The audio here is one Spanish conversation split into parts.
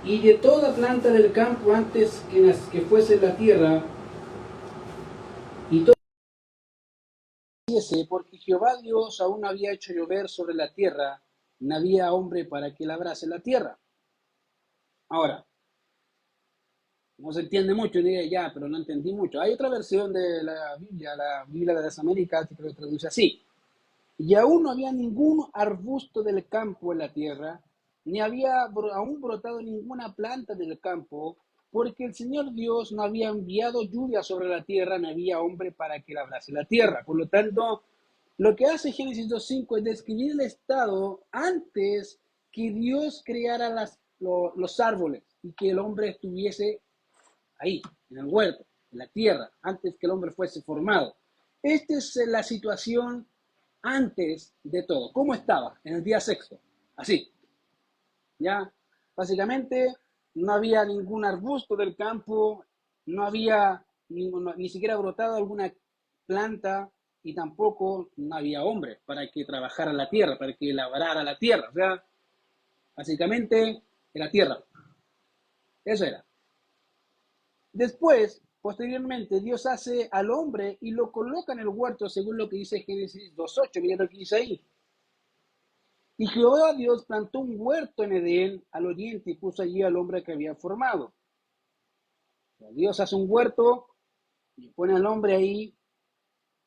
Y de toda planta del campo antes que fuese la tierra, y todo porque Jehová Dios aún no había hecho llover sobre la tierra, no había hombre para que labrase la tierra. Ahora, no se entiende mucho, diría ya, pero no entendí mucho. Hay otra versión de la Biblia de las Américas, que lo traduce así. Y aún no había ningún arbusto del campo en la tierra, ni había aún brotado ninguna planta del campo, porque el Señor Dios no había enviado lluvia sobre la tierra, ni había hombre para que labrase la tierra. Por lo tanto, lo que hace Génesis 2.5 es describir el estado antes que Dios creara los árboles y que el hombre estuviese ahí, en el huerto, en la tierra, antes que el hombre fuese formado. Esta es la situación antes de todo. ¿Cómo estaba en el día sexto? Así, ya. Básicamente, no había ningún arbusto del campo, no había ni siquiera brotado alguna planta y tampoco no había hombre para que trabajara la tierra, para que labrara la tierra. O sea, básicamente era tierra. Eso era. Después, posteriormente, Dios hace al hombre y lo coloca en el huerto, según lo que dice Génesis 2.8. Mira lo que dice ahí. Y Jehová Dios plantó un huerto en Edén al oriente y puso allí al hombre que había formado. O sea, Dios hace un huerto y pone al hombre ahí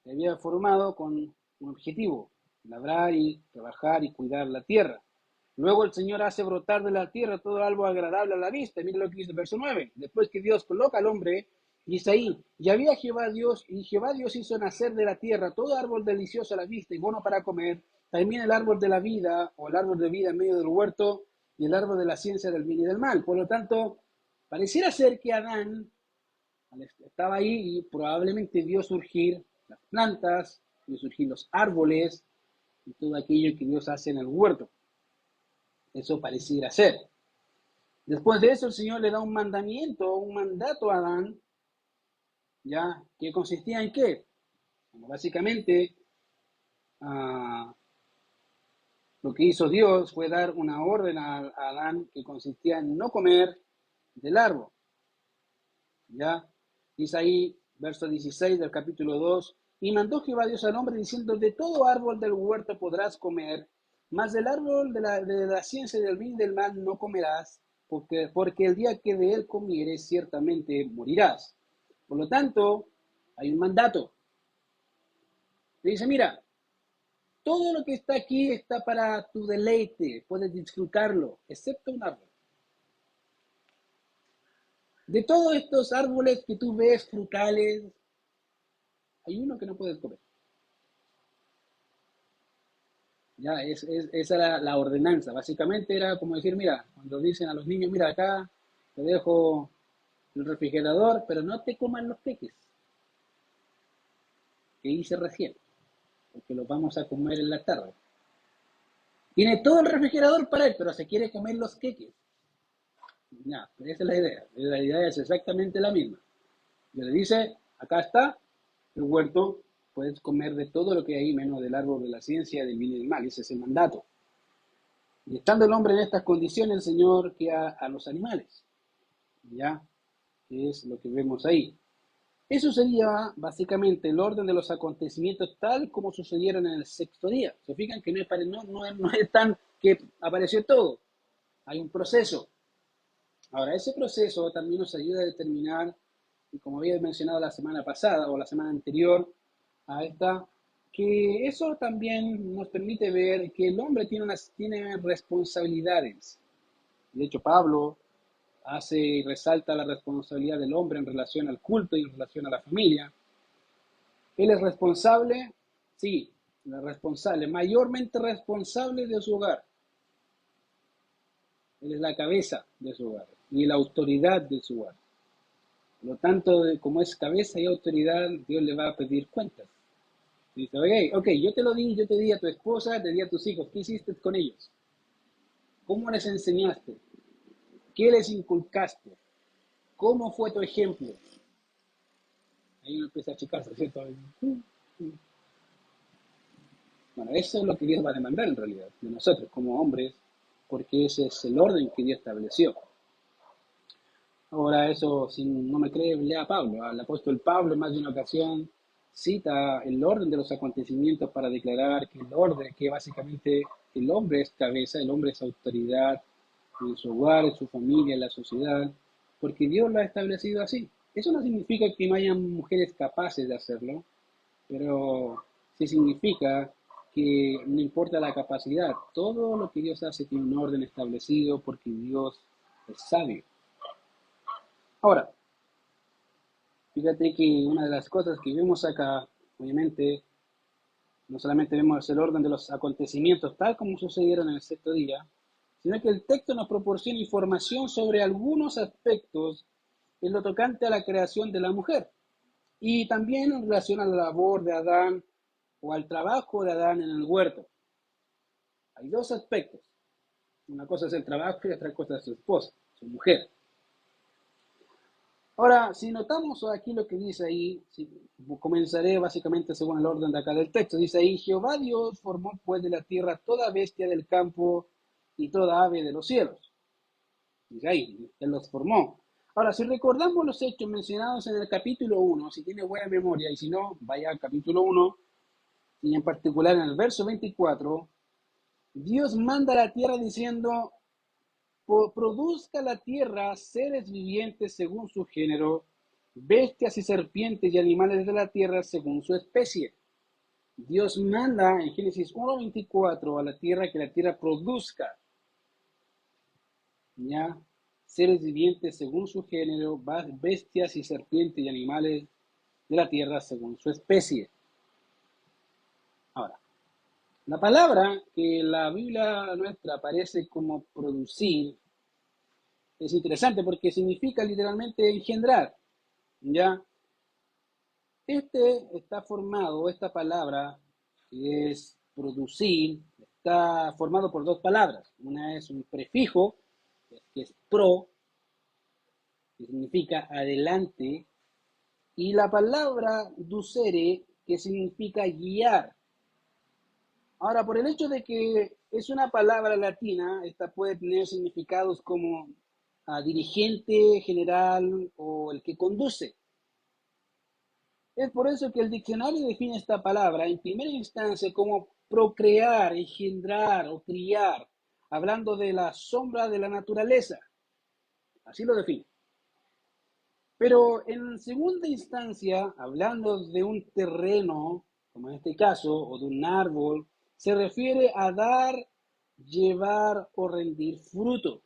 que había formado con un objetivo: labrar y trabajar y cuidar la tierra. Luego el Señor hace brotar de la tierra todo algo agradable a la vista. Mira lo que dice el verso 9. Después que Dios coloca al hombre, dice ahí: y había Jehová Dios, y Jehová Dios hizo nacer de la tierra todo árbol delicioso a la vista y bueno para comer, también el árbol de la vida, o el árbol de vida en medio del huerto, y el árbol de la ciencia del bien y del mal. Por lo tanto, pareciera ser que Adán estaba ahí y probablemente vio surgir las plantas, vio surgir los árboles y todo aquello que Dios hace en el huerto. Eso pareciera ser. Después de eso, el Señor le da un mandamiento, un mandato a Adán, ¿ya? ¿Que consistía en qué? Bueno, básicamente, uh, lo que hizo Dios fue dar una orden a Adán que consistía en no comer del árbol, ¿ya? Dice ahí, verso 16 del capítulo 2, y mandó Jehová Dios al hombre diciendo: de todo árbol del huerto podrás comer, mas del árbol de la ciencia del bien y del mal no comerás, porque el día que de él comieres ciertamente morirás. Por lo tanto, hay un mandato. Le dice: mira, todo lo que está aquí está para tu deleite, puedes disfrutarlo, excepto un árbol. De todos estos árboles que tú ves frutales, hay uno que no puedes comer. Ya, esa era la ordenanza. Básicamente era como decir: mira, cuando dicen a los niños: mira, acá te dejo el refrigerador, pero no te coman los peques que hice recién, porque los vamos a comer en la tarde. Tiene todo el refrigerador para él, pero se quiere comer los queques. No, esa es la idea. La idea es exactamente la misma. Y le dice: acá está el huerto, puedes comer de todo lo que hay, menos del árbol de la ciencia, del bien y del mal. Ese es el mandato. Y estando el hombre en estas condiciones, el Señor crea a los animales. ¿Ya? Que es lo que vemos ahí. Eso sería básicamente el orden de los acontecimientos tal como sucedieron en el sexto día. Se fijan que no es tan que apareció todo. Hay un proceso. Ahora, ese proceso también nos ayuda a determinar, y como había mencionado la semana pasada o la semana anterior a esta, que eso también nos permite ver que el hombre tiene responsabilidades. De hecho, Pablo hace y resalta la responsabilidad del hombre en relación al culto y en relación a la familia. Él es responsable, sí, responsable, mayormente responsable de su hogar. Él es la cabeza de su hogar y la autoridad de su hogar. Por lo tanto, como es cabeza y autoridad, Dios le va a pedir cuentas. Dice: ok, yo te lo di, yo te di a tu esposa, te di a tus hijos, ¿qué hiciste con ellos? ¿Cómo les enseñaste? ¿Qué les inculcaste? ¿Cómo fue tu ejemplo? Ahí uno empieza a achicarse, ¿cierto? Bueno, eso es lo que Dios va a demandar en realidad de nosotros como hombres, porque ese es el orden que Dios estableció. Ahora eso, si no me cree, lea a Pablo. Al apóstol Pablo en más de una ocasión cita el orden de los acontecimientos para declarar que el orden, que básicamente el hombre es cabeza, el hombre es autoridad en su hogar, en su familia, en la sociedad, porque Dios lo ha establecido así. Eso no significa que no haya mujeres capaces de hacerlo, pero sí significa que no importa la capacidad, todo lo que Dios hace tiene un orden establecido porque Dios es sabio. Ahora, fíjate que una de las cosas que vemos acá, obviamente, no solamente vemos el orden de los acontecimientos tal como sucedieron en el sexto día, sino que el texto nos proporciona información sobre algunos aspectos en lo tocante a la creación de la mujer y también en relación a la labor de Adán o al trabajo de Adán en el huerto. Hay dos aspectos. Una cosa es el trabajo y otra cosa es su esposa, su mujer. Ahora, si notamos aquí lo que dice ahí, comenzaré básicamente según el orden de acá del texto. Dice ahí, Jehová Dios formó pues de la tierra toda bestia del campo y toda ave de los cielos. Dice ahí, Él los formó. Ahora, si recordamos los hechos mencionados en el capítulo 1, si tiene buena memoria, y si no, vaya al capítulo 1, y en particular en el verso 24, Dios manda a la tierra diciendo, produzca la tierra seres vivientes según su género, bestias y serpientes y animales de la tierra según su especie. Dios manda en Génesis 1:24 a la tierra que la tierra produzca, ¿ya? Seres vivientes según su género, bestias y serpientes y animales de la tierra según su especie. Ahora, la palabra que la Biblia nuestra aparece como producir es interesante porque significa literalmente engendrar, ¿ya? Está formado, esta palabra, que es producir, está formado por dos palabras. Una es un prefijo, que es pro, que significa adelante, y la palabra ducere, que significa guiar. Ahora, por el hecho de que es una palabra latina, esta puede tener significados como dirigente, general o el que conduce. Es por eso que el diccionario define esta palabra en primera instancia como procrear, engendrar o criar, hablando de la sombra de la naturaleza. Así lo define. Pero en segunda instancia, hablando de un terreno, como en este caso, o de un árbol, se refiere a dar, llevar o rendir fruto.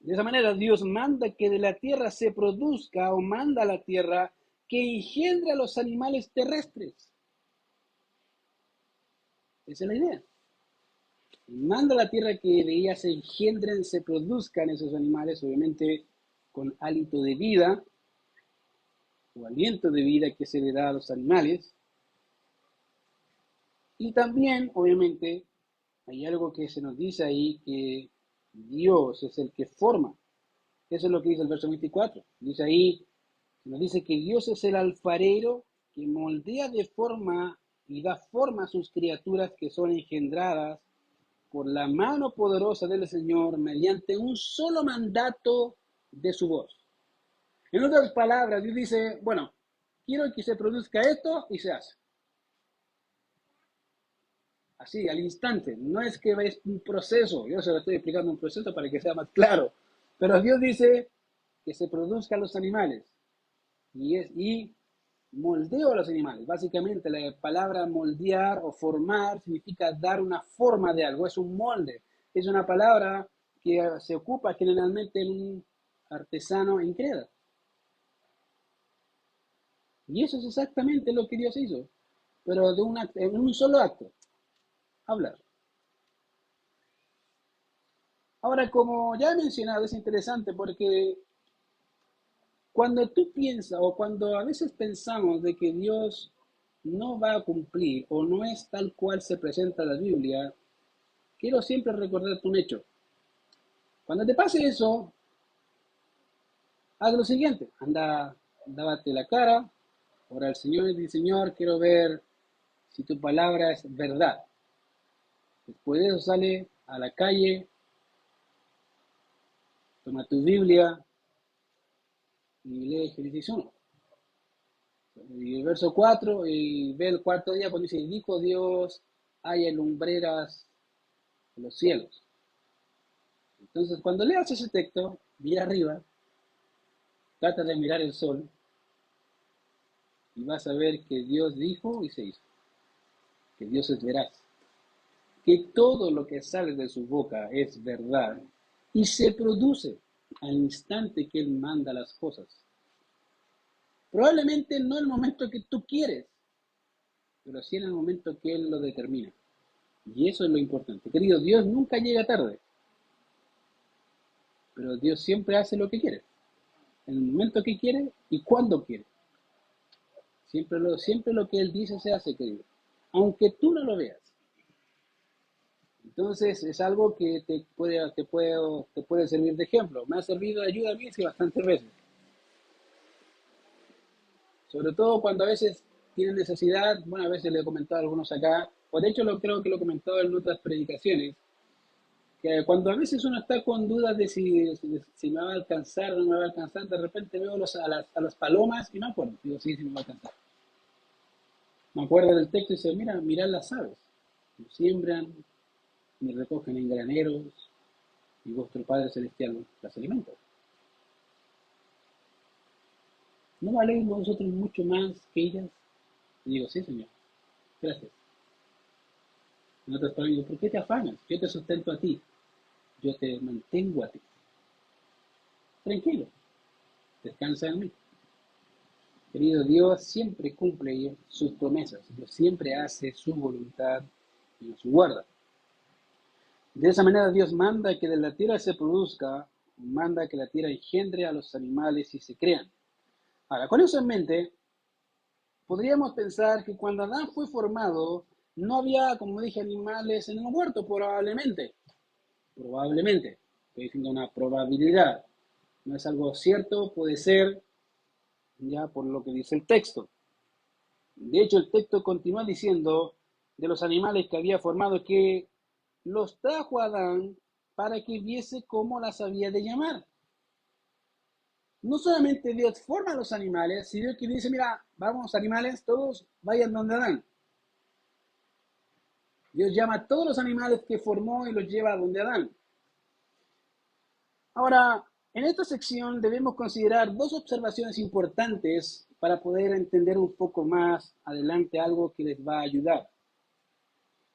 De esa manera, Dios manda que de la tierra se produzca o manda a la tierra que engendre a los animales terrestres. Esa es la idea. Manda a la tierra que de ella se engendren, se produzcan esos animales, obviamente con hálito de vida o aliento de vida que se le da a los animales. Y también, obviamente, hay algo que se nos dice ahí que Dios es el que forma. Eso es lo que dice el verso 24. Dice ahí, nos dice que Dios es el alfarero que moldea de forma y da forma a sus criaturas que son engendradas por la mano poderosa del Señor mediante un solo mandato de su voz. En otras palabras, Dios dice, bueno, quiero que se produzca esto y se hace. Así, al instante. No es que es un proceso. Yo se lo estoy explicando un proceso para que sea más claro. Pero Dios dice que se produzcan los animales. Y moldeo a los animales. Básicamente la palabra moldear o formar significa dar una forma de algo. Es un molde. Es una palabra que se ocupa generalmente en un artesano en Creta. Y eso es exactamente lo que Dios hizo. Pero en un solo acto. Hablar. Ahora, como ya he mencionado, es interesante porque cuando tú piensas o cuando a veces pensamos de que Dios no va a cumplir o no es tal cual se presenta la Biblia, quiero siempre recordarte un hecho. Cuando te pase eso, haz lo siguiente. Anda, dávate la cara, ora al Señor y dice, Señor, quiero ver si tu palabra es verdad. Después de eso sale a la calle Toma tu Biblia y lee Génesis 1. Y el verso 4, y ve el cuarto día cuando dice, y dijo Dios, haya lumbreras en los cielos. Entonces, cuando leas ese texto, mira arriba, trata de mirar el sol, y vas a ver que Dios dijo y se hizo, que Dios es veraz, que todo lo que sale de su boca es verdad, y se produce al instante que Él manda las cosas. Probablemente no en el momento que tú quieres, pero sí en el momento que Él lo determina. Y eso es lo importante. Querido, Dios nunca llega tarde, pero Dios siempre hace lo que quiere, en el momento que quiere y cuando quiere. Siempre lo que Él dice se hace, querido, aunque tú no lo veas. Entonces es algo que te puede servir de ejemplo. Me ha servido de ayuda a mí sí, bastantes veces. Sobre todo cuando a veces tienen necesidad, bueno, a veces le he comentado a algunos acá, o de hecho creo que lo he comentado en otras predicaciones, que cuando a veces uno está con dudas de si me va a alcanzar o no me va a alcanzar, de repente veo a las palomas y me acuerdo, digo, sí, sí me va a alcanzar. Me acuerdo del texto y dice, mira, mirad las aves, no siembran, ni recogen en graneros, y vuestro Padre Celestial las alimenta. ¿No valéis vosotros mucho más que ellas? Y digo, sí, Señor, gracias. En otras palabras, digo, ¿por qué te afanas? Yo te sustento a ti, yo te mantengo a ti. Tranquilo, descansa en mí. Querido, Dios siempre cumple sus promesas, Dios siempre hace su voluntad y nos guarda. De esa manera Dios manda que de la tierra se produzca, manda que la tierra engendre a los animales y se crean. Ahora, con eso en mente, podríamos pensar que cuando Adán fue formado, no había, como dije, animales en el huerto, probablemente. Probablemente. Estoy diciendo una probabilidad. No es algo cierto, puede ser, ya por lo que dice el texto. De hecho, el texto continúa diciendo de los animales que había formado que los trajo a Adán para que viese cómo las había de llamar. No solamente Dios forma a los animales, sino que dice, mira, vamos animales, todos vayan donde Adán. Dios llama a todos los animales que formó y los lleva a donde Adán. Ahora, en esta sección debemos considerar dos observaciones importantes para poder entender un poco más adelante algo que les va a ayudar.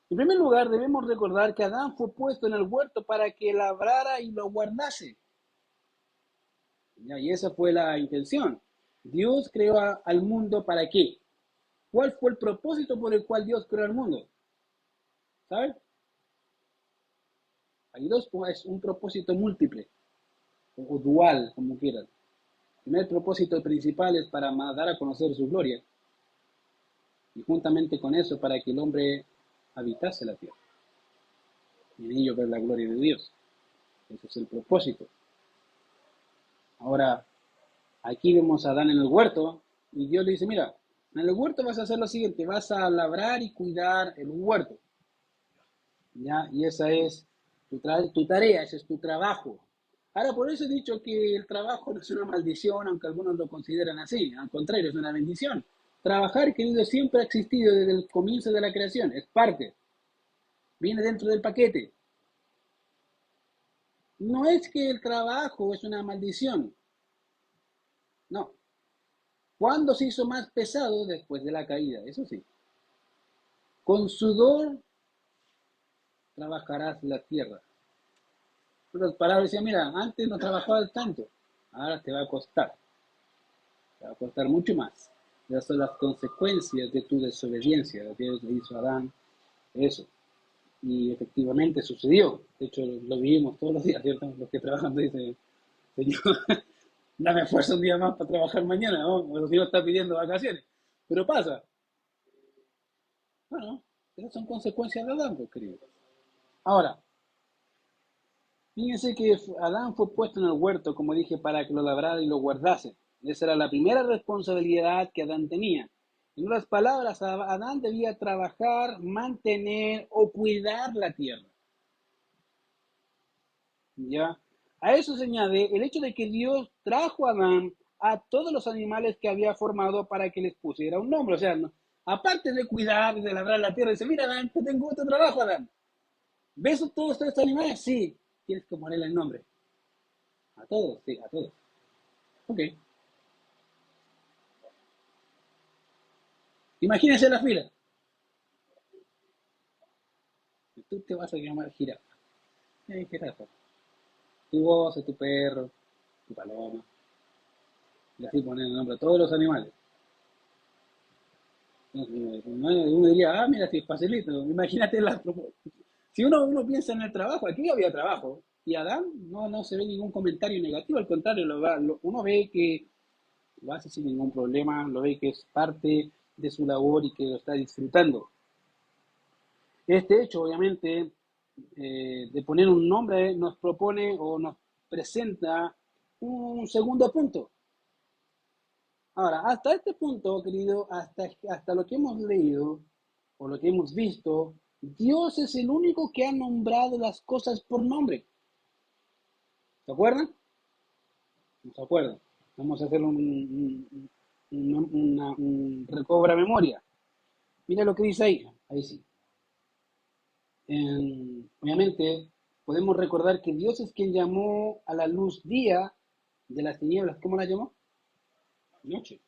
En primer lugar, debemos recordar que Adán fue puesto en el huerto para que labrara y lo guardase. Y esa fue la intención. Dios creó al mundo ¿para qué? ¿Cuál fue el propósito por el cual Dios creó el mundo? ¿Sabes? Hay dos, es un propósito múltiple o dual, como quieran. El primer propósito principal es para dar a conocer su gloria y juntamente con eso para que el hombre habitase la tierra y en ello ver la gloria de Dios. Ese es el propósito. Ahora, aquí vemos a Adán en el huerto y Dios le dice, mira, en el huerto vas a hacer lo siguiente, vas a labrar y cuidar el huerto. ¿Ya? Y esa es tu tarea, ese es tu trabajo. Ahora, por eso he dicho que el trabajo no es una maldición, aunque algunos lo consideran así. Al contrario, es una bendición. Trabajar, querido, siempre ha existido desde el comienzo de la creación. Es parte. Viene dentro del paquete. No es que el trabajo es una maldición. No. ¿Cuándo se hizo más pesado? Después de la caída, eso sí. Con sudor trabajarás la tierra. En otras palabras, decía, mira, antes no trabajabas tanto, ahora te va a costar mucho más. Esas son las consecuencias de tu desobediencia. Dios le hizo a Adán eso. Y efectivamente sucedió. De hecho, lo vivimos todos los días, ¿cierto? Los que trabajan dicen, Señor, dame fuerza un día más para trabajar mañana, ¿no? O el Señor está pidiendo vacaciones. Pero pasa. Bueno, esas son consecuencias de Adán, pues, queridos. Ahora, fíjense que Adán fue puesto en el huerto, como dije, para que lo labrara y lo guardase. Esa era la primera responsabilidad que Adán tenía. En otras palabras, Adán debía trabajar, mantener o cuidar la tierra. ¿Ya? A eso se añade el hecho de que Dios trajo a Adán a todos los animales que había formado para que les pusiera un nombre. O sea, aparte de cuidar, de labrar la tierra, dice, mira, Adán, te tengo otro trabajo, Adán. ¿Ves todos estos animales? Sí, tienes que ponerle el nombre. A todos, sí, a todos. Ok. Imagínense la fila. Tú te vas a llamar jirafa. Jirafa. Tu voz, tu perro, tu paloma. Y así poner el nombre a todos los animales. Entonces, uno diría, ah, mira, si es facilito. Imagínate si uno piensa en el trabajo, aquí había trabajo. Y Adán no se ve ningún comentario negativo, al contrario, uno ve que lo hace sin ningún problema, lo ve que es parte de su labor y que lo está disfrutando. Este hecho, obviamente, de poner un nombre nos propone o nos presenta un segundo punto. Ahora, hasta este punto, querido, hasta lo que hemos leído o lo que hemos visto, Dios es el único que ha nombrado las cosas por nombre. ¿Se acuerdan? No se acuerdan. Vamos a hacer un recobra memoria. Mira lo que dice ahí. Ahí sí. Obviamente, podemos recordar que Dios es quien llamó a la luz día de las tinieblas. ¿Cómo la llamó? Noche.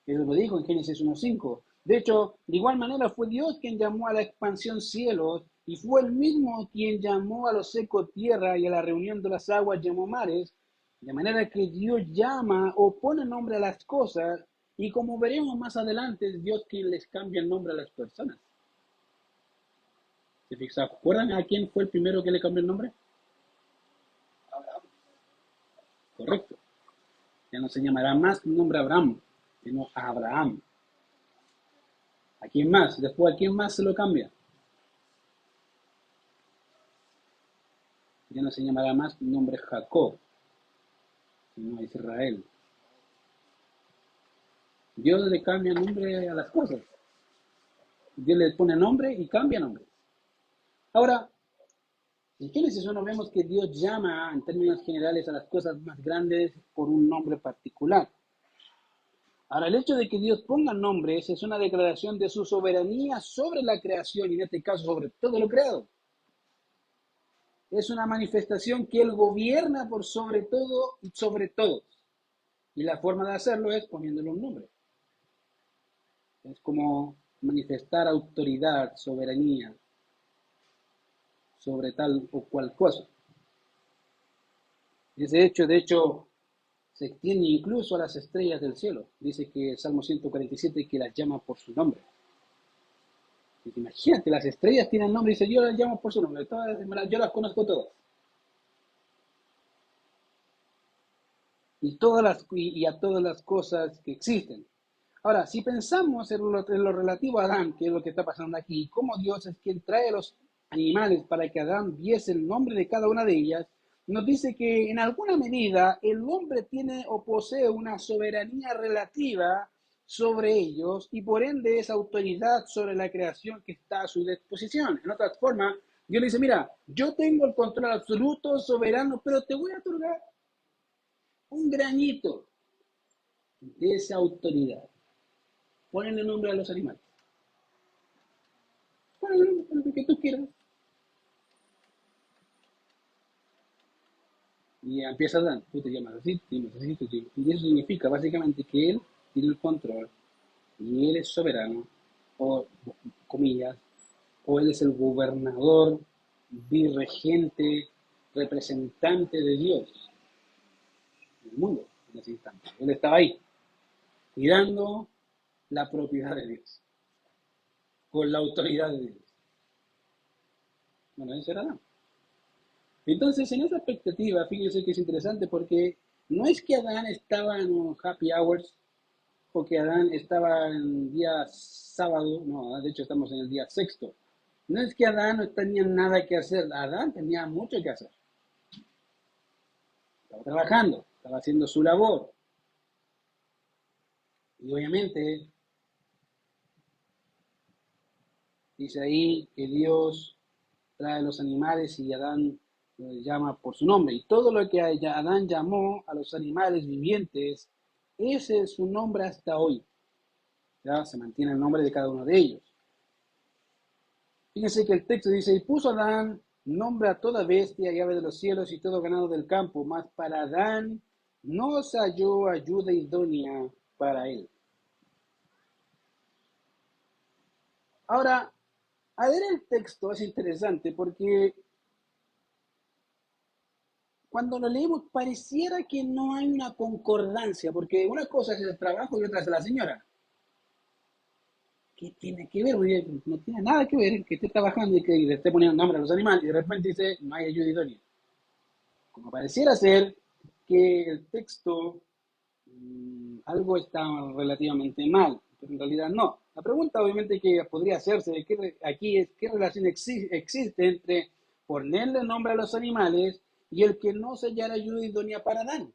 Eso lo dijo en Génesis 1:5. De hecho, de igual manera fue Dios quien llamó a la expansión cielos y fue el mismo quien llamó a lo seco tierra y a la reunión de las aguas llamó mares. De manera que Dios llama o pone nombre a las cosas y como veremos más adelante es Dios quien les cambia el nombre a las personas. ¿Se acuerdan a quién fue el primero que le cambió el nombre? Correcto. Ya no se llamará más el nombre Abraham, sino Abraham. ¿A quién más? Después, ¿a quién más se lo cambia? Ya no se llamará más el nombre Jacob, sino Israel. Dios le cambia nombre a las cosas. Dios le pone nombre y cambia nombre. Ahora, en Génesis 1 vemos que Dios llama en términos generales a las cosas más grandes por un nombre particular. Ahora, el hecho de que Dios ponga nombres es una declaración de su soberanía sobre la creación y en este caso sobre todo lo creado. Es una manifestación que Él gobierna por sobre todo y sobre todos. Y la forma de hacerlo es poniéndole un nombre. Es como manifestar autoridad, soberanía sobre tal o cual cosa. Ese hecho, de hecho, se extiende incluso a las estrellas del cielo. Dice que el Salmo 147 que las llama por su nombre. Imagínate, las estrellas tienen nombre y dice, yo las llamo por su nombre. Yo las conozco todas. Y a todas las cosas que existen. Ahora, si pensamos en lo relativo a Adán, que es lo que está pasando aquí, cómo Dios es quien trae a los animales para que Adán viese el nombre de cada una de ellas, nos dice que en alguna medida el hombre tiene o posee una soberanía relativa sobre ellos y por ende esa autoridad sobre la creación que está a su disposición. En otras formas, Dios le dice, mira, yo tengo el control absoluto, soberano, pero te voy a otorgar un granito de esa autoridad. Ponle nombre a los animales. Ponle nombre que tú quieras. Y empieza a dar, tú te llamas así, tú te llamas así, tú te llamas. Y eso significa básicamente que él tiene el control y él es soberano, o comillas, o él es el gobernador, dirigente, representante de Dios en el mundo en ese instante. Él estaba ahí, cuidando la propiedad de Dios, con la autoridad de Dios. Bueno, eso era Adán. Entonces, en esa expectativa, fíjense que es interesante porque no es que Adán estaba en un happy hours o que Adán estaba en el día sábado, no, de hecho estamos en el día sexto. No es que Adán no tenía nada que hacer, Adán tenía mucho que hacer. Estaba trabajando, estaba haciendo su labor. Y obviamente dice ahí que Dios trae los animales y Adán llama por su nombre. Y todo lo que Adán llamó a los animales vivientes, ese es su nombre hasta hoy. Ya se mantiene el nombre de cada uno de ellos. Fíjense que el texto dice, y puso Adán nombre a toda bestia y ave de los cielos y todo ganado del campo, mas para Adán no se halló ayuda idónea para él. Ahora, a ver el texto es interesante porque cuando lo leemos pareciera que no hay una concordancia, porque una cosa es el trabajo y otra es la señora. ¿Qué tiene que ver? Oye, no tiene nada que ver que esté trabajando y que le esté poniendo nombre a los animales y de repente dice, no hay ayuda idónea. Como pareciera ser que el texto, algo está relativamente mal, pero en realidad no. La pregunta obviamente que podría hacerse aquí es qué relación existe entre ponerle nombre a los animales y el que no se hallara ayuda idónea para Adán.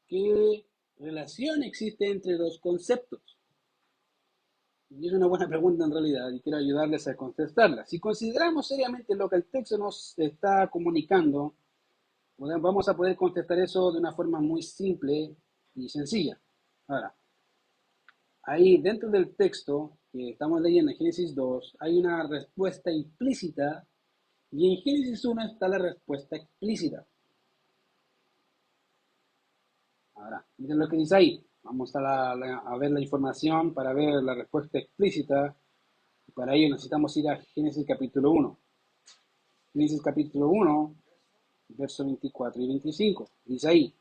¿Qué relación existe entre los conceptos? Y es una buena pregunta en realidad y quiero ayudarles a contestarla. Si consideramos seriamente lo que el texto nos está comunicando, vamos a poder contestar eso de una forma muy simple y sencilla. Ahora, ahí dentro del texto que estamos leyendo en Génesis 2, hay una respuesta implícita y en Génesis 1 está la respuesta explícita. Ahora, miren lo que dice ahí. Vamos a ver la información para ver la respuesta explícita. Para ello necesitamos ir a Génesis capítulo 1. Génesis capítulo 1, versos 24 y 25. Dice ahí,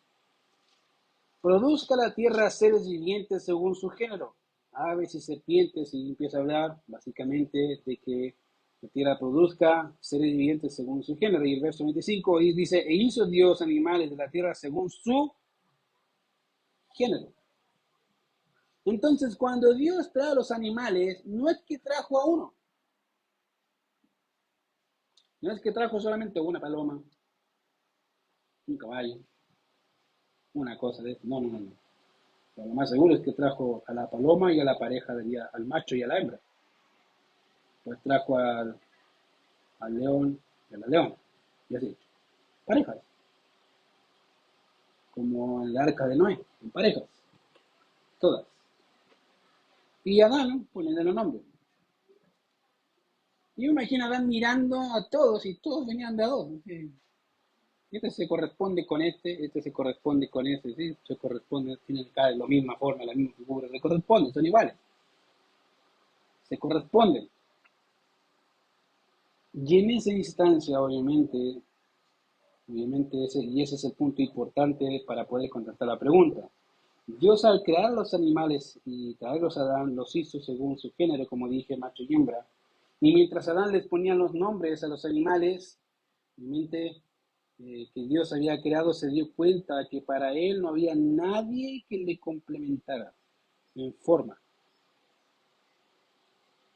produzca la tierra seres vivientes según su género, aves y serpientes, y empieza a hablar básicamente de que la tierra produzca seres vivientes según su género. Y el verso 25 y dice, e hizo Dios animales de la tierra según su género. Entonces, cuando Dios trae a los animales, no es que trajo a uno, no es que trajo solamente una paloma, un caballo, una cosa de eso. No, no, no, no. Pero lo más seguro es que trajo a la paloma y a la pareja, al macho y a la hembra. Pues trajo al león y a la leona. Y así. Parejas. Como en el arca de Noé, en parejas. Todas. Y Adán, poniéndole nombre. Y yo imagino a Adán mirando a todos y todos venían de a dos. Este se corresponde con este se corresponde con ese, ¿sí? Se corresponde, tienen cada la misma forma, la misma figura, se corresponden, son iguales. Se corresponden. Y en esa instancia, obviamente ese es el punto importante para poder contestar la pregunta. Dios al crear los animales y traerlos a Adán, los hizo según su género, como dije, macho y hembra. Y mientras Adán les ponía los nombres a los animales, obviamente que Dios había creado, se dio cuenta que para él no había nadie que le complementara en forma.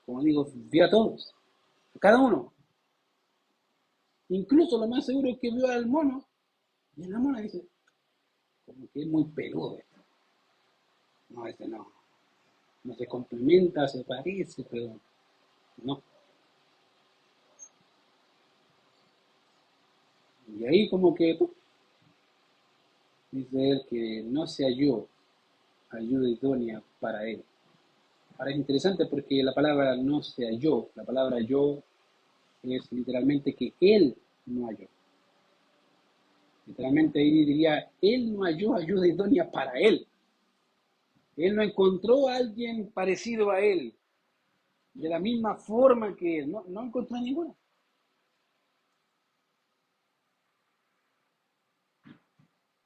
Como digo, vio a todos, a cada uno. Incluso lo más seguro es que vio al mono y la mona dice, como que es muy peludo esto. No, este no. No se complementa, se parece, pero no. Y ahí como que dice él que no se halló ayuda idónea para él. Ahora es interesante porque la palabra no se halló, la palabra yo es literalmente que él no halló. Literalmente ahí diría, él no halló ayuda idónea para él. Él no encontró a alguien parecido a él, de la misma forma que él. No, no encontró ninguna.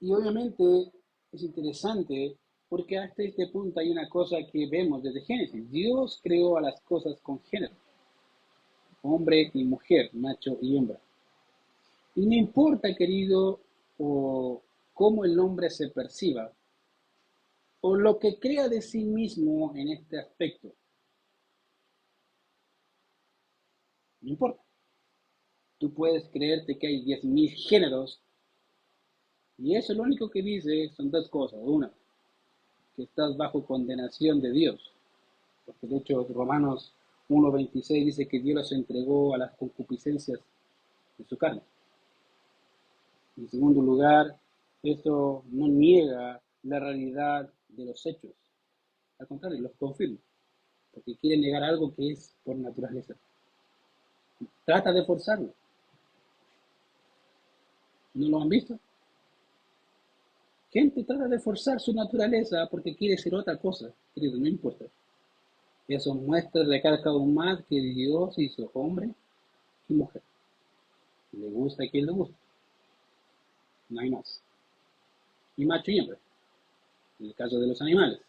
Y obviamente es interesante porque hasta este punto hay una cosa que vemos desde Génesis. Dios creó a las cosas con género, hombre y mujer, macho y hembra. Y no importa, querido, o cómo el hombre se perciba, o lo que crea de sí mismo en este aspecto. No importa. Tú puedes creerte que hay 10.000 géneros y eso lo único que dice son dos cosas. Una, que estás bajo condenación de Dios. Porque de hecho Romanos 1.26 dice que Dios los entregó a las concupiscencias de su carne. En segundo lugar, esto no niega la realidad de los hechos. Al contrario, los confirma, porque quiere negar algo que es por naturaleza. Trata de forzarlo. ¿No lo han visto? Gente trata de forzar su naturaleza porque quiere ser otra cosa. Querido, no importa. Eso muestra, recalca aún más que Dios hizo hombre y mujer. Le gusta a quien le gusta. No hay más. Y macho y hembra. En el caso de los animales.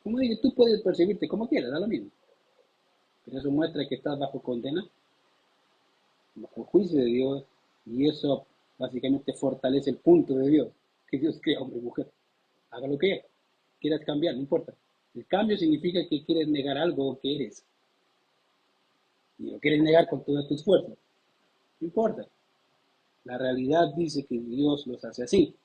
Como dije, tú puedes percibirte como quieras, da lo mismo. Pero eso muestra que estás bajo condena, bajo el juicio de Dios, y eso básicamente fortalece el punto de Dios, que Dios crea hombre y mujer. Haga lo que quieras cambiar, no importa. El cambio significa que quieres negar algo que eres. Y lo quieres negar con todas tus fuerzas. No importa. La realidad dice que Dios los hace así.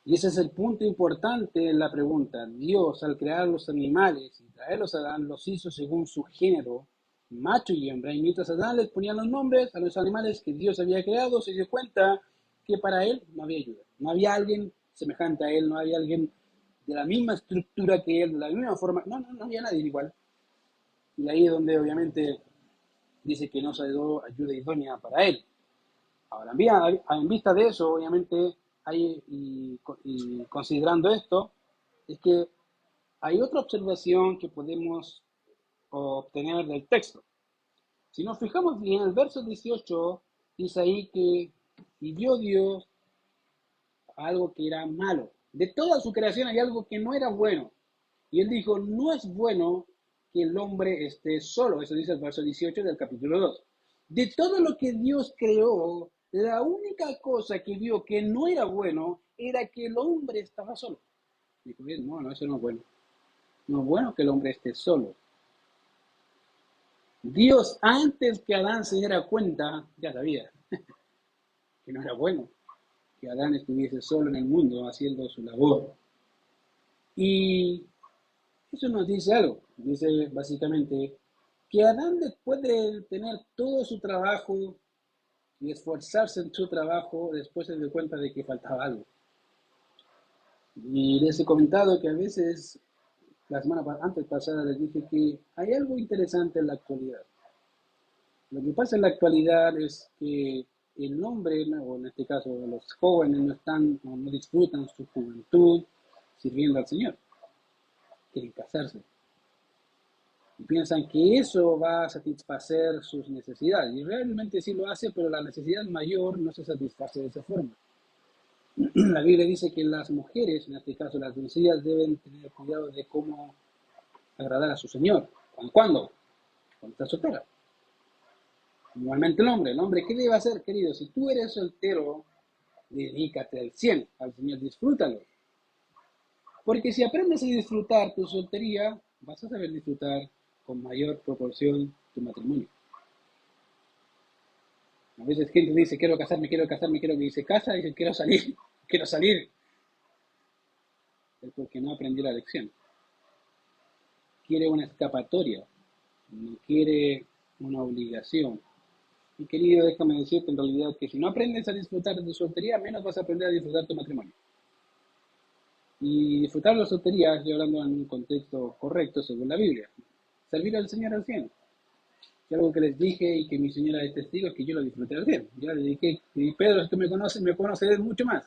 Y ese es el punto importante en la pregunta. Dios, al crear los animales y traerlos a Adán, los hizo según su género, macho y hembra. Y mientras Adán les ponía los nombres a los animales que Dios había creado, se dio cuenta que para él no había ayuda. No había alguien semejante a él, no había alguien de la misma estructura que él, de la misma forma. No había nadie igual. Y ahí es donde obviamente dice que no se dio ayuda idónea para él. Ahora, en vista de eso, obviamente, y considerando esto, es que hay otra observación que podemos obtener del texto. Si nos fijamos bien, el verso 18 dice ahí que y vio Dios algo que era malo. De toda su creación hay algo que no era bueno. Y él dijo, no es bueno que el hombre esté solo. Eso dice el verso 18 del capítulo 2. De todo lo que Dios creó, la única cosa que vio que no era bueno era que el hombre estaba solo. Dijo, no, eso no es bueno. No es bueno que el hombre esté solo. Dios, antes que Adán se diera cuenta, ya sabía que no era bueno que Adán estuviese solo en el mundo haciendo su labor. Y eso nos dice algo. Dice básicamente que Adán, después de tener todo su trabajo y esforzarse en su trabajo, después se dio cuenta de que faltaba algo. Y les he comentado que a veces, la semana antes pasada les dije que hay algo interesante en la actualidad. Lo que pasa en la actualidad es que el hombre, o en este caso los jóvenes, no disfrutan su juventud sirviendo al Señor. Quieren casarse. Y piensan que eso va a satisfacer sus necesidades. Y realmente sí lo hace, pero la necesidad mayor no se satisface de esa forma. La Biblia dice que las mujeres, en este caso las doncellas, deben tener cuidado de cómo agradar a su Señor. ¿Cuándo? Cuando está soltera. Igualmente el hombre, ¿qué debe hacer, querido? Si tú eres soltero, dedícate al 100, al Señor, disfrútalo. Porque si aprendes a disfrutar tu soltería, vas a saber disfrutar con mayor proporción tu matrimonio. A veces gente dice, quiero casarme, y se casa y dice, quiero salir, quiero salir. Es porque no aprendió la lección. Quiere una escapatoria, no quiere una obligación. Y querido, déjame decirte en realidad que si no aprendes a disfrutar de tu soltería, menos vas a aprender a disfrutar tu matrimonio. Y disfrutar la soltería, estoy hablando en un contexto correcto según la Biblia. Servir al Señor al 100. Y algo que les dije y que mi señora es testigo es que yo lo disfruté al 100. Ya le dije, y Pedro, tú me conoces mucho más.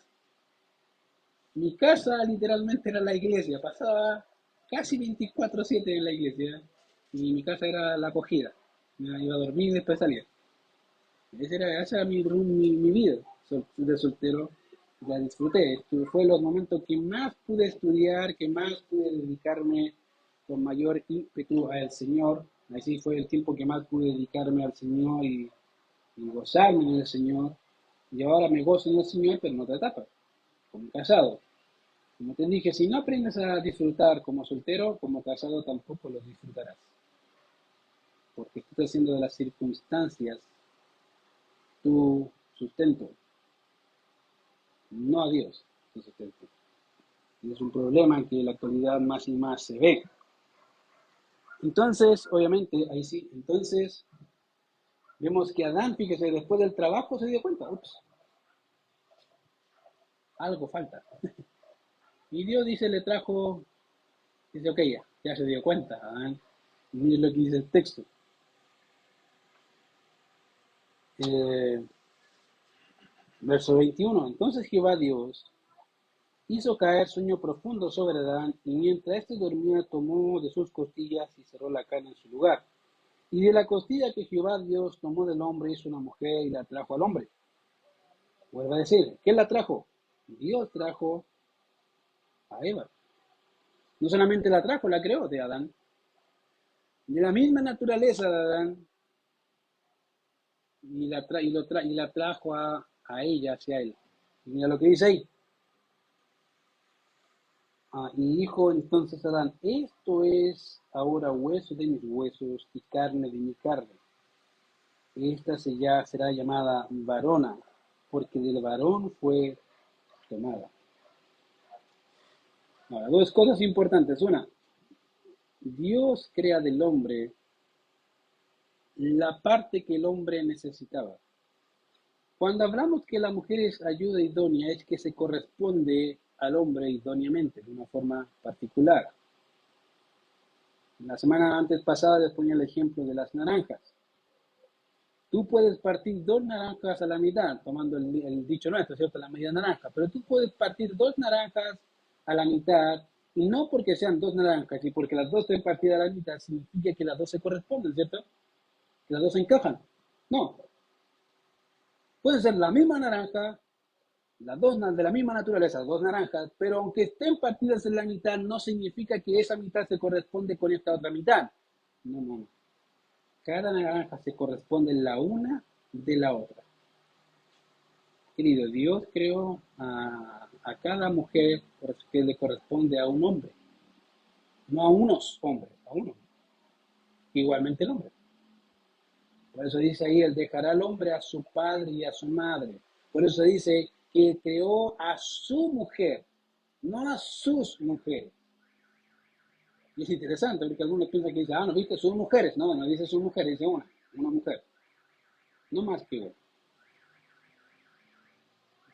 Mi casa literalmente era la iglesia, pasaba casi 24/7 en la iglesia y mi casa era la acogida. Me iba a dormir y después salía. Esa era mi vida de soltero. La disfruté. Fue los momentos que más pude estudiar, que más pude dedicarme con mayor ímpetu al Señor. Así fue el tiempo que más pude dedicarme al Señor y gozarme en el Señor. Y ahora me gozo en el Señor, pero en otra etapa, como casado. Como te dije, si no aprendes a disfrutar como soltero, como casado tampoco lo disfrutarás. Porque tú estás haciendo de las circunstancias tu sustento, no a Dios tu sustento. Y es un problema que en la actualidad más y más se ve. Entonces, obviamente, ahí sí, entonces, Vemos que Adán, fíjese, después del trabajo se dio cuenta, ups, algo falta. Y Dios dice, le trajo, dice, ok, ya se dio cuenta, Adán. Mire lo que dice el texto. Eh, Verso 21. Entonces Jehová Dios hizo caer sueño profundo sobre Adán, y mientras éste dormía, tomó de sus costillas y cerró la carne en su lugar. Y de la costilla que Jehová Dios tomó del hombre, hizo una mujer y la trajo al hombre. Vuelve a decir, ¿quién la trajo? Dios trajo a Eva. No solamente la trajo, la creó de Adán. De la misma naturaleza de Adán, y la trajo a ella, hacia él. Y mira lo que dice ahí. Y dijo entonces Adán, esto es ahora hueso de mis huesos y carne de mi carne. Esta ya será llamada varona, porque del varón fue tomada. Ahora, dos cosas importantes. Una, Dios crea del hombre la parte que el hombre necesitaba. Cuando hablamos que la mujer es ayuda idónea, es que se corresponde al hombre idóneamente, de una forma particular. La semana antes pasada les ponía el ejemplo de las naranjas. Tú puedes partir dos naranjas a la mitad, tomando el dicho nuestro, ¿cierto? La media naranja. Pero tú puedes partir dos naranjas a la mitad, y no porque sean dos naranjas, y porque las dos estén partidas a la mitad, significa que las dos se corresponden, ¿cierto? Que las dos se encajan. No. Pueden ser la misma naranja, las dos de la misma naturaleza, dos naranjas, pero aunque estén partidas en la mitad, no significa que esa mitad se corresponde con esta otra mitad. No, no, no. Cada naranja se corresponde la una de la otra. Querido, Dios creó a cada mujer que le corresponde a un hombre, no a unos hombres, a uno. Igualmente el hombre. Por eso dice ahí, él dejará al hombre a su padre y a su madre. Por eso dice que creó a su mujer, no a sus mujeres. Y es interesante porque algunos piensan que dice, no, viste, sus mujeres. No, no dice sus mujeres, dice una mujer. No más que una.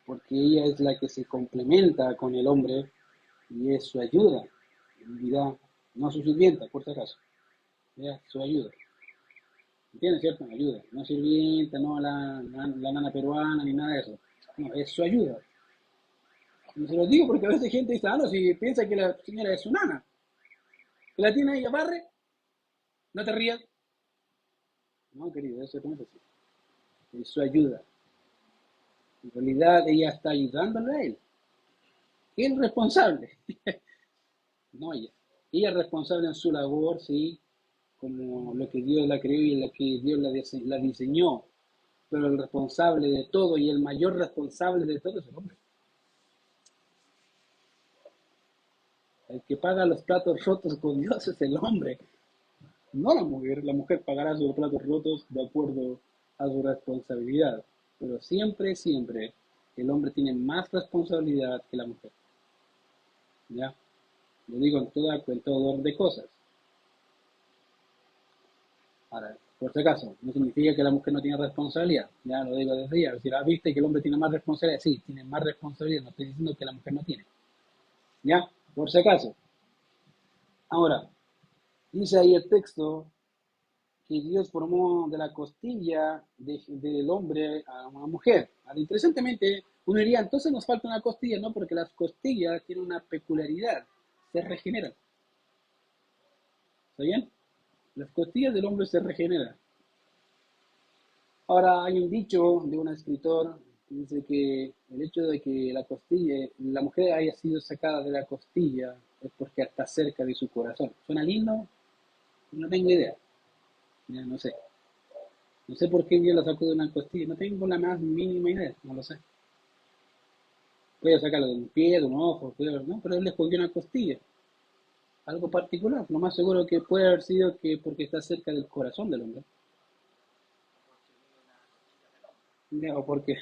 Porque ella es la que se complementa con el hombre y es su ayuda, dirá, no su sirvienta, por si acaso, ¿ya? Su ayuda. ¿Entiendes, cierto? Ayuda, no sirvienta, no la nana peruana, ni nada de eso. No, es su ayuda. Y se lo digo porque a veces gente dice, no, si piensa que la señora es su nana, que la tiene ahí, barre, no te rías. No, querido, eso no es así. Es su ayuda. En realidad ella está ayudándole a él. Él es responsable. No ella. Ella es responsable en su labor, sí, como lo que Dios la creó y lo que Dios la diseñó. Pero el responsable de todo y el mayor responsable de todo es el hombre. El que paga los platos rotos con Dios es el hombre, no la mujer. La mujer pagará sus platos rotos de acuerdo a su responsabilidad. Pero siempre, siempre, el hombre tiene más responsabilidad que la mujer. ¿Ya? Lo digo en todo orden de cosas. Ahora, por si acaso, no significa que la mujer no tiene responsabilidad. Ya lo digo desde ya. Si viste que el hombre tiene más responsabilidad, sí, tiene más responsabilidad. No estoy diciendo que la mujer no tiene. Ya, por si acaso. Ahora, dice ahí el texto que Dios formó de la costilla del hombre a una mujer. Ahora, interesantemente, uno diría, entonces nos falta una costilla, ¿no? Porque las costillas tienen una peculiaridad, se regeneran. ¿Está bien? Las costillas del hombre se regeneran. Ahora, hay un dicho de un escritor que dice que el hecho de que la mujer haya sido sacada de la costilla es porque está cerca de su corazón. ¿Suena lindo? No tengo idea. Ya, no sé. No sé por qué Dios la sacó de una costilla. No tengo la más mínima idea. No lo sé. Puede sacarlo de un pie, de un ojo, ¿no? Pero él le escogió una costilla. Algo particular. Lo más seguro que puede haber sido que porque está cerca del corazón del hombre. Ya, o porque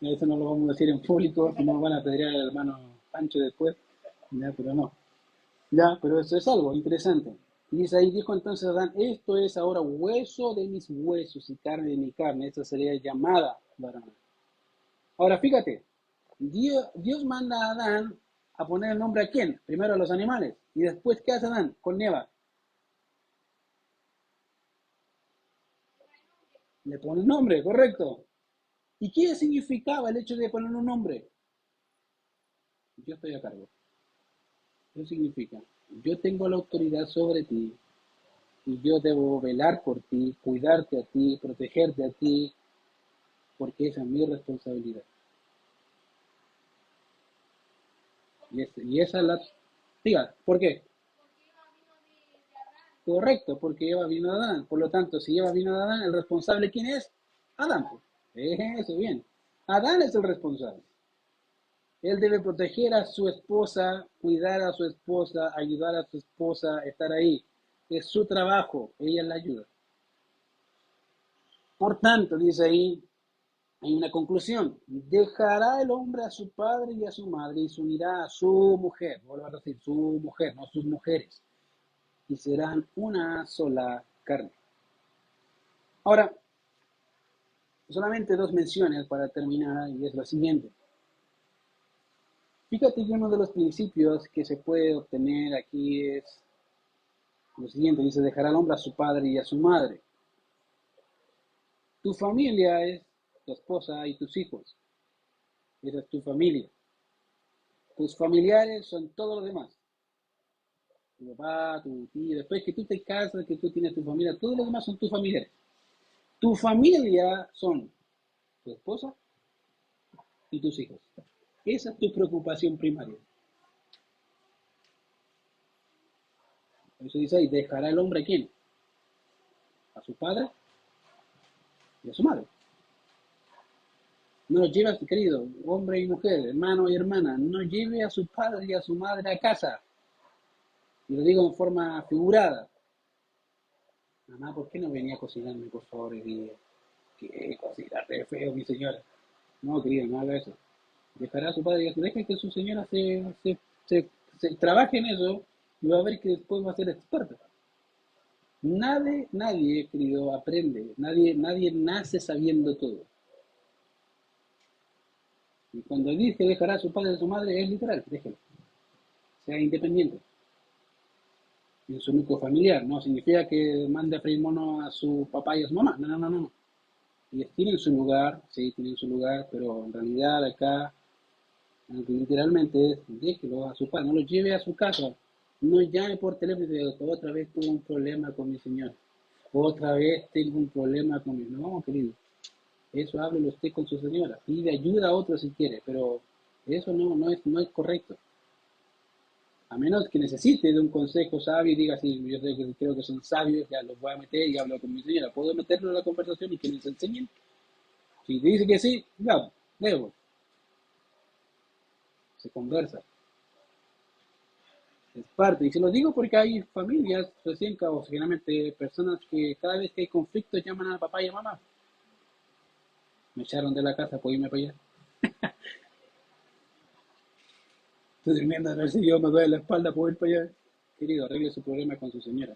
eso no lo vamos a decir en público, si no van a pedir al hermano Pancho después. Ya, pero no. Ya, pero eso es algo interesante. Y dice ahí, dijo entonces Adán, esto es ahora hueso de mis huesos y carne de mi carne. Esa sería llamada varón. Ahora fíjate, Dios manda a Adán a poner el nombre a quién? Primero a los animales. Y después, ¿qué hace Adán con Eva? Le pone un nombre, correcto. ¿Y qué significaba el hecho de poner un nombre? Yo estoy a cargo. Eso significa, yo tengo la autoridad sobre ti y yo debo velar por ti, cuidarte a ti, protegerte a ti, porque esa es mi responsabilidad. Y esa es la... Diga, ¿por qué? Correcto, porque Eva vino de Adán. Por lo tanto, si Eva vino de Adán, ¿el responsable quién es? Adán. Eso, bien. Adán es el responsable. Él debe proteger a su esposa, cuidar a su esposa, ayudar a su esposa, estar ahí. Es su trabajo, ella la ayuda. Por tanto, dice ahí, hay una conclusión. Dejará el hombre a su padre y a su madre y se unirá a su mujer. Vuelvo a decir, su mujer, no sus mujeres. Y serán una sola carne. Ahora, solamente dos menciones para terminar y es lo siguiente. Fíjate que uno de los principios que se puede obtener aquí es lo siguiente. Dice, dejará al hombre a su padre y a su madre. Tu familia es tu esposa y tus hijos. Esa es tu familia. Tus familiares son todos los demás. Tu papá, tu tío. Después que tú te casas, que tú tienes tu familia, todos los demás son tus familiares. Tu familia son tu esposa y tus hijos. Esa es tu preocupación primaria. Por eso dice ahí, dejará el hombre a quién? A su padre y a su madre. No lleve, querido, hombre y mujer, hermano y hermana, no lleve a su padre y a su madre a casa. Y lo digo en forma figurada. Mamá, ¿por qué no venía a cocinarme, por favor, el día? ¿Qué cocinar de feo, mi señora? No, querido, no haga eso. Dejará a su padre y a su... Deje que su señora se trabaje en eso y va a ver que después va a ser experta. Nadie, querido, aprende. Nadie nace sabiendo todo. Y cuando dice dejará a su padre y a su madre, es literal, déjelo. Sea independiente. En su núcleo familiar. No significa que mande a freír mono a su papá y a su mamá. No, no, no, no. Ellos tienen su lugar, sí, tienen su lugar, pero en realidad acá literalmente es déjelo a su padre, no lo lleve a su casa. No llame por teléfono y diga, otra vez tuve un problema con mi señor. Otra vez tengo un problema con mi... No, querido. Eso háblelo usted con su señora. Pide ayuda a otro si quiere, pero eso no es correcto. A menos que necesite de un consejo sabio y diga, sí, yo creo que son sabios, ya los voy a meter y hablo con mi señora. ¿Puedo meterlo en la conversación y que les enseñen? Si dice que sí, ya, debo. Se conversa. Es parte. Y se lo digo porque hay familias recién casadas, generalmente personas que cada vez que hay conflictos llaman a papá y a mamá. Me echaron de la casa, ¿puedo irme para allá? Estoy durmiendo, a ver si yo me duele la espalda, ¿puedo ir para allá? Querido, arregle su problema con su señora.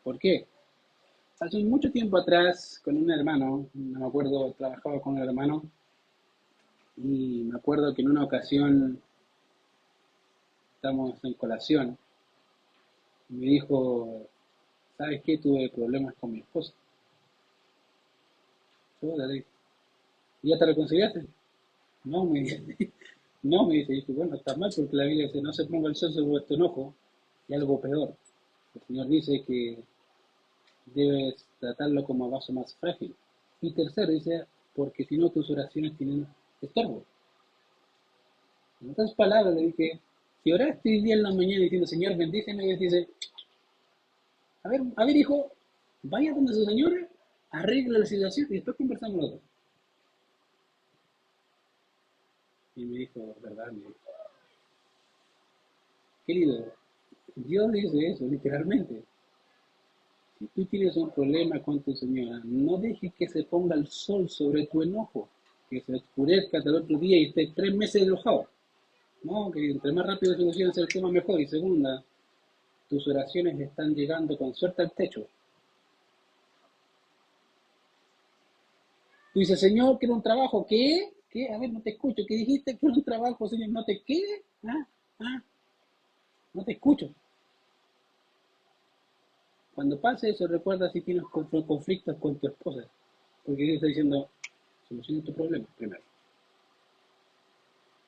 ¿Por qué? Hace mucho tiempo atrás, con un hermano, no me acuerdo, trabajaba con un hermano, y me acuerdo que en una ocasión estamos en colación, y me dijo, ¿sabes qué? Tuve problemas con mi esposa. Yo le dije, ¿y ya te reconciliaste? No, me dice, no, me dice, y dije, bueno, está mal porque la Biblia dice, no se ponga el sol sobre vuestro enojo, y algo peor. El Señor dice que debes tratarlo como vaso más frágil. Y tercero, dice, porque si no tus oraciones tienen estorbo. En otras palabras, le dije, si oraste hoy día en la mañana diciendo, Señor, bendíceme, y dice, a ver, hijo, vaya donde su señora, arregle la situación y después conversamos los dos. Y me dijo, ¿verdad? Me dijo, querido, Dios dice eso, literalmente. Si tú tienes un problema con tu señora, no dejes que se ponga el sol sobre tu enojo, que se oscurezca hasta el otro día y estés 3 meses enojado. No, que entre más rápido soluciones el tema mejor. Y segunda, tus oraciones están llegando con suerte al techo. Tú dices, Señor, quiero un trabajo. ¿Qué? ¿Qué? A ver, no te escucho. ¿Qué dijiste? Quiero un trabajo, Señor. ¿No te qué? ¿Ah? ¿Ah? No te escucho. Cuando pase eso, recuerda si tienes conflictos con tu esposa. Porque Dios está diciendo, soluciona tu problema primero.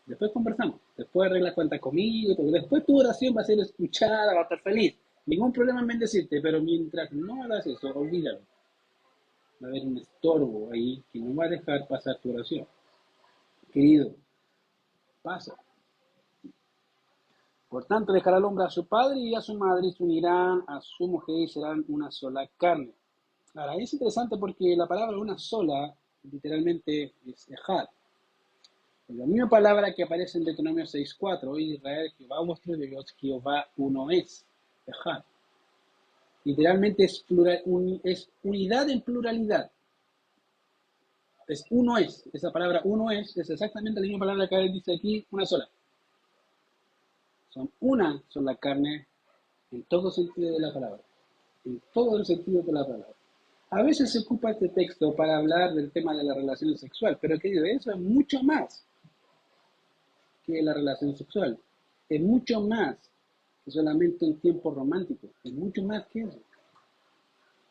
Después conversamos. Después arregla cuenta conmigo. Porque después tu oración va a ser escuchada, va a estar feliz. Ningún problema en bendecirte, pero mientras no hagas eso, olvídalo. Va a haber un estorbo ahí que no va a dejar pasar tu oración. Querido, pasa. Por tanto, dejará el hombre a su padre y a su madre y se unirán a su mujer y serán una sola carne. Ahora, es interesante porque la palabra una sola literalmente es ejad. Es la misma palabra que aparece en Deuteronomio 6:4. Hoy Israel, Jehová vuestro Dios, Jehová uno es. Ejad. Literalmente es, plural, es unidad en pluralidad. Es uno es. Esa palabra uno es exactamente la misma palabra que dice aquí, una sola. Son una sola carne en todo sentido de la palabra. En todo el sentido de la palabra. A veces se ocupa este texto para hablar del tema de la relación sexual, pero querido, eso es mucho más que la relación sexual. Es mucho más que solamente un tiempo romántico. Es mucho más que eso.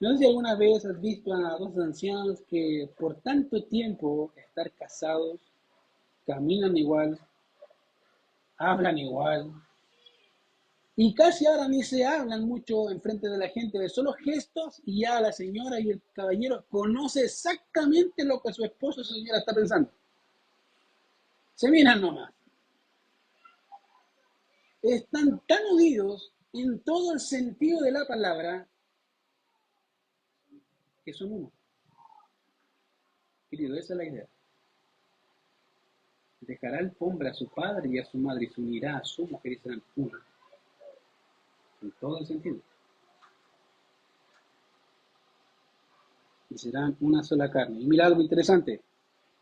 No sé si alguna vez has visto a dos ancianos que por tanto tiempo estar casados, caminan igual, hablan igual, y casi ahora ni se hablan mucho en frente de la gente, de solo gestos, y ya la señora y el caballero conoce exactamente lo que su esposo o su señora está pensando. Se miran nomás. Están tan unidos en todo el sentido de la palabra que son uno. Querido, esa es la idea. Dejará el hombre a su padre y a su madre y se unirá a su mujer y serán uno. En todo el sentido. Y serán una sola carne. Y mira algo interesante.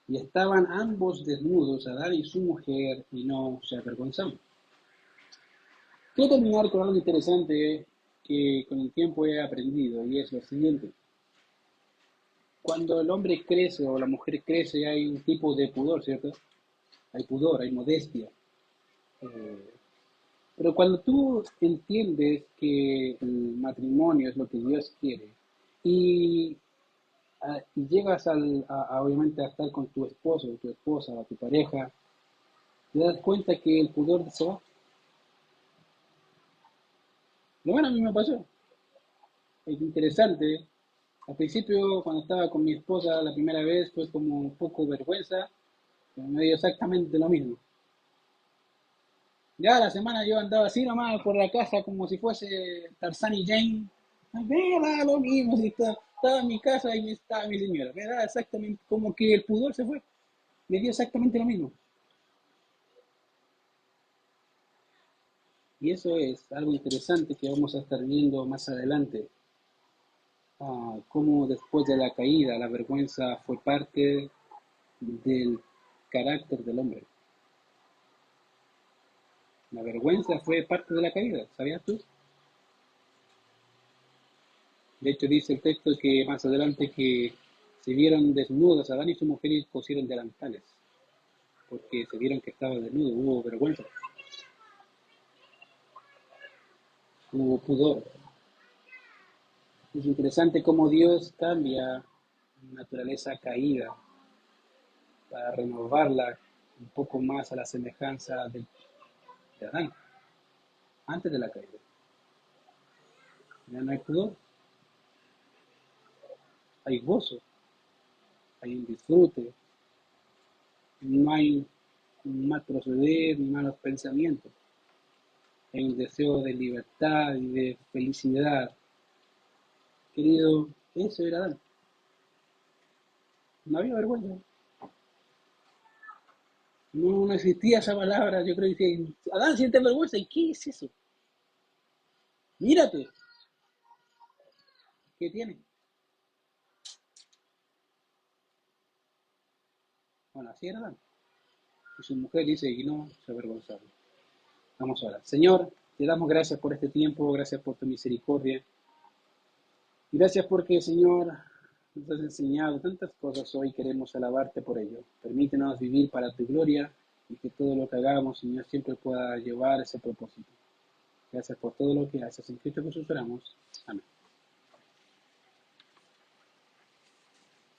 Y estaban ambos desnudos, Adán y su mujer, y no se avergonzaban. Quiero terminar con algo interesante que con el tiempo he aprendido, y es lo siguiente. Cuando el hombre crece o la mujer crece hay un tipo de pudor, ¿cierto? Hay pudor, hay modestia. Eh, pero cuando tú entiendes que el matrimonio es lo que Dios quiere y, y llegas obviamente a estar con tu esposo, tu esposa, tu pareja, te das cuenta que el pudor se va. Lo bueno a mí me pasó. Es interesante. Al principio, cuando estaba con mi esposa la primera vez, fue como un poco vergüenza, pero me dio exactamente lo mismo. Ya la semana yo andaba así nomás por la casa como si fuese Tarzán y Jane. Me da lo mismo, si estaba en mi casa y estaba mi señora. Me da exactamente como que el pudor se fue. Me dio exactamente lo mismo. Y eso es algo interesante que vamos a estar viendo más adelante. Cómo después de la caída la vergüenza fue parte del carácter del hombre. La vergüenza fue parte de la caída, ¿sabías tú? De hecho dice el texto que más adelante que se vieron desnudos Adán y su mujer y cosieron delantales, porque se vieron que estaba desnudo, hubo vergüenza, hubo pudor. Es interesante cómo Dios cambia naturaleza caída para renovarla un poco más a la semejanza de Adán, antes de la caída. Ya no hay pudor, hay gozo, hay un disfrute, no hay un mal proceder ni malos pensamientos. Hay un deseo de libertad y de felicidad. Querido, eso era Adán. No había vergüenza. No, no existía esa palabra. Yo creo que Adán siente vergüenza. ¿Y qué es eso? Mírate. ¿Qué tiene? Bueno, así era Adán. Y su mujer dice, y no se avergonzaron. Vamos a orar. Señor, te damos gracias por este tiempo, gracias por tu misericordia. Y gracias porque, Señor, nos has enseñado tantas cosas hoy, queremos alabarte por ello. Permítenos vivir para tu gloria y que todo lo que hagamos, Señor, siempre pueda llevar ese propósito. Gracias por todo lo que haces. En Cristo Jesús oramos. Amén.